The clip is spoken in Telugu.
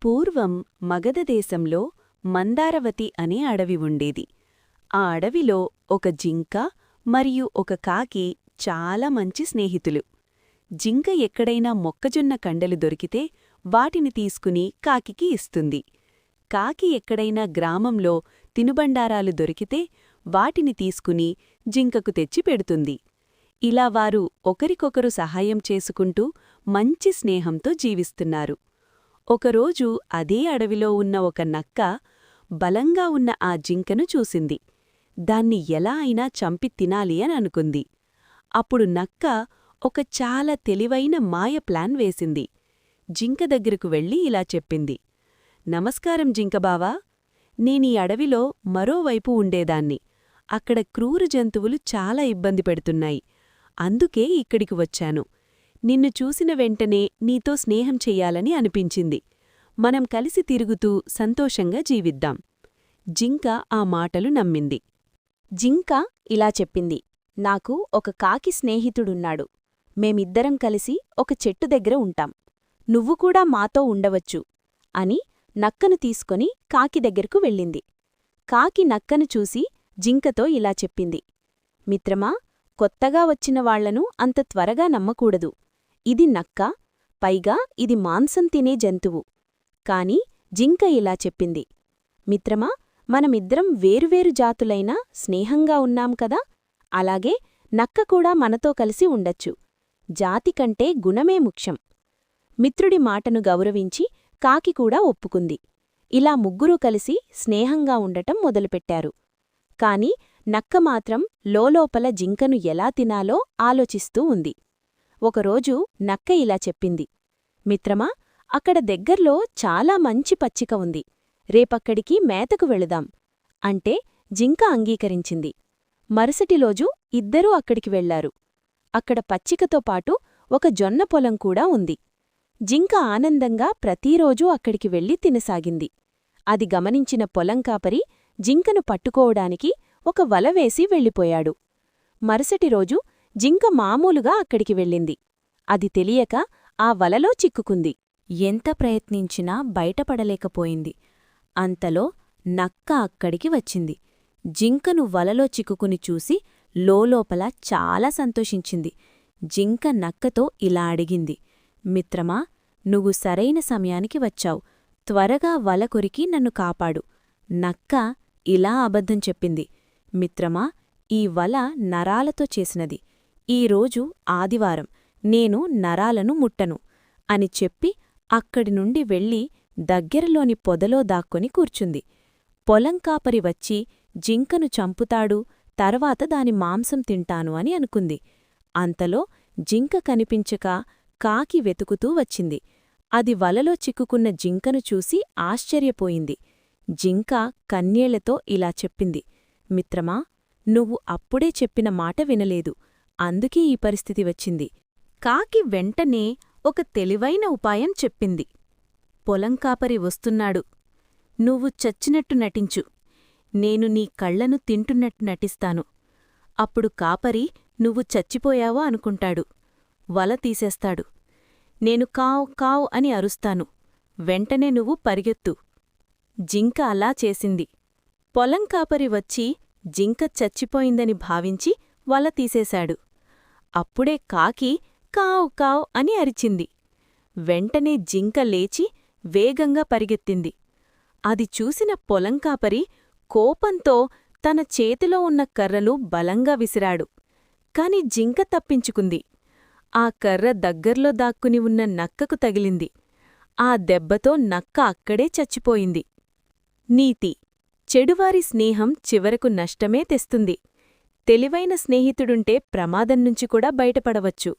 పూర్వం మగధ దేశంలో మందారవతి అనే అడవి ఉండేది. ఆ అడవిలో ఒక జింక మరియు ఒక కాకి చాలా మంచి స్నేహితులు. జింక ఎక్కడైనా మొక్కజొన్న కండలు దొరికితే వాటిని తీసుకుని కాకికి ఇస్తుంది. కాకి ఎక్కడైనా గ్రామంలో తినుబండారాలు దొరికితే వాటిని తీసుకుని జింకకు తెచ్చి పెడుతుంది. ఇలా వారు ఒకరికొకరు సహాయం చేసుకుంటూ మంచి స్నేహంతో జీవిస్తున్నారు. ఒకరోజు అదే అడవిలో ఉన్న ఒక నక్క బలంగా ఉన్న ఆ జింకను చూసింది. దాన్ని ఎలా అయినా చంపి తినాలి అని అనుకుంది. అప్పుడు నక్క ఒక చాలా తెలివైన మాయ ప్లాన్ వేసింది. జింక దగ్గరకు వెళ్ళి ఇలా చెప్పింది, నమస్కారం జింకబావా, నేనీ అడవిలో మరోవైపు ఉండేదాన్ని. అక్కడ క్రూర జంతువులు చాలా ఇబ్బంది పెడుతున్నాయి. అందుకే ఇక్కడికి వచ్చాను. నిన్ను చూసిన వెంటనే నీతో స్నేహం చెయ్యాలని అనిపించింది. మనం కలిసి తిరుగుతూ సంతోషంగా జీవిద్దాం. జింక ఆ మాటలు నమ్మింది. జింక ఇలా చెప్పింది, నాకు ఒక కాకి స్నేహితుడున్నాడు. మేమిద్దరం కలిసి ఒక చెట్టు దగ్గర ఉంటాం. నువ్వు కూడా మాతో ఉండవచ్చు అని నక్కను తీసుకొని కాకి దగ్గరకు వెళ్ళింది. కాకి నక్కను చూసి జింకతో ఇలా చెప్పింది, మిత్రమా, కొత్తగా వచ్చిన వాళ్లను అంత త్వరగా నమ్మకూడదు. ఇది నక్క, పైగా ఇది మాంసం తినే జంతువు. కాని జింక ఇలా చెప్పింది, మిత్రమా, మనమిద్దరం వేరువేరు జాతులైనా స్నేహంగా ఉన్నాం కదా, అలాగే నక్క కూడా మనతో కలిసి ఉండొచ్చు. జాతి కంటే గుణమే ముఖ్యం. మిత్రుడి మాటను గౌరవించి కాకి కూడా ఒప్పుకుంది. ఇలా ముగ్గురూ కలిసి స్నేహంగా ఉండటం మొదలుపెట్టారు. కాని నక్క మాత్రం లోలోపల జింకను ఎలా తినాలో ఆలోచిస్తూ ఉంది. ఒకరోజు నక్క ఇలా చెప్పింది, మిత్రమా, అక్కడ దగ్గర్లో చాలా మంచి పచ్చిక ఉంది. రేపక్కడికి మేతకు వెళుదాం అంటే జింక అంగీకరించింది. మరుసటిరోజు ఇద్దరూ అక్కడికి వెళ్లారు. అక్కడ పచ్చికతో పాటు ఒక జొన్న పొలం కూడా ఉంది. జింక ఆనందంగా ప్రతిరోజూ అక్కడికి వెళ్లి తినసాగింది. అది గమనించిన పొలం కాపరి జింకను పట్టుకోవడానికి ఒక వల వేసి వెళ్ళిపోయాడు. మరుసటిరోజు జింక మామూలుగా అక్కడికి వెళ్ళింది. అది తెలియక ఆ వలలో చిక్కుకుంది. ఎంత ప్రయత్నించినా బయటపడలేకపోయింది. అంతలో నక్క అక్కడికి వచ్చింది. జింకను వలలో చిక్కుకుని చూసి లోలోపల చాలా సంతోషించింది. జింక నక్కతో ఇలా అడిగింది, మిత్రమా, నువ్వు సరైన సమయానికి వచ్చావు. త్వరగా వల కొరికి నన్ను కాపాడు. నక్క ఇలా అబద్ధం చెప్పింది, మిత్రమా, ఈ వల నరాలతో చేసినది. ఈరోజు ఆదివారం, నేను నరాలను ముట్టను అని చెప్పి అక్కడి నుండి వెళ్ళి దగ్గరలోని పొదలో దాక్కొని కూర్చుంది. పొలం కాపరి వచ్చి జింకను చంపుతాడు, తర్వాత దాని మాంసం తింటాను అని అనుకుంది. అంతలో జింక కనిపించక కాకి వెతుకుతూ వచ్చింది. అది వలలో చిక్కుకున్న జింకను చూసి ఆశ్చర్యపోయింది. జింక కన్నీళ్లతో ఇలా చెప్పింది, మిత్రమా, నువ్వు అప్పుడే చెప్పిన మాట వినలేదు. అందుకే ఈ పరిస్థితి వచ్చింది. కాకి వెంటనే ఒక తెలివైన ఉపాయం చెప్పింది. పొలం కాపరి వస్తున్నాడు. నువ్వు చచ్చినట్టు నటించు. నేను నీ కళ్లను తింటున్నట్టు నటిస్తాను. అప్పుడు కాపరి నువ్వు చచ్చిపోయావో అనుకుంటాడు. వల తీసేస్తాడు. నేను కావ్ కావ్ అని అరుస్తాను. వెంటనే నువ్వు పరిగెత్తు. జింక అలా చేసింది. పొలం కాపరి వచ్చి జింక చచ్చిపోయిందని భావించి వల తీసేశాడు. అప్పుడే కాకి కావ్ కావ్ అని అరిచింది. వెంటనే జింక లేచి వేగంగా పరిగెత్తింది. అది చూసిన పొలం కాపరి కోపంతో తన చేతిలో ఉన్న కర్రలు బలంగా విసిరాడు. కాని జింక తప్పించుకుంది. ఆ కర్ర దగ్గర్లో దాక్కుని ఉన్న నక్కకు తగిలింది. ఆ దెబ్బతో నక్క అక్కడే చచ్చిపోయింది. నీతి: చెడువారి స్నేహం చివరకు నష్టమే తెస్తుంది. తెలివైన స్నేహితుడుంటే ప్రమాదం నుంచి కూడా బయటపడవచ్చు.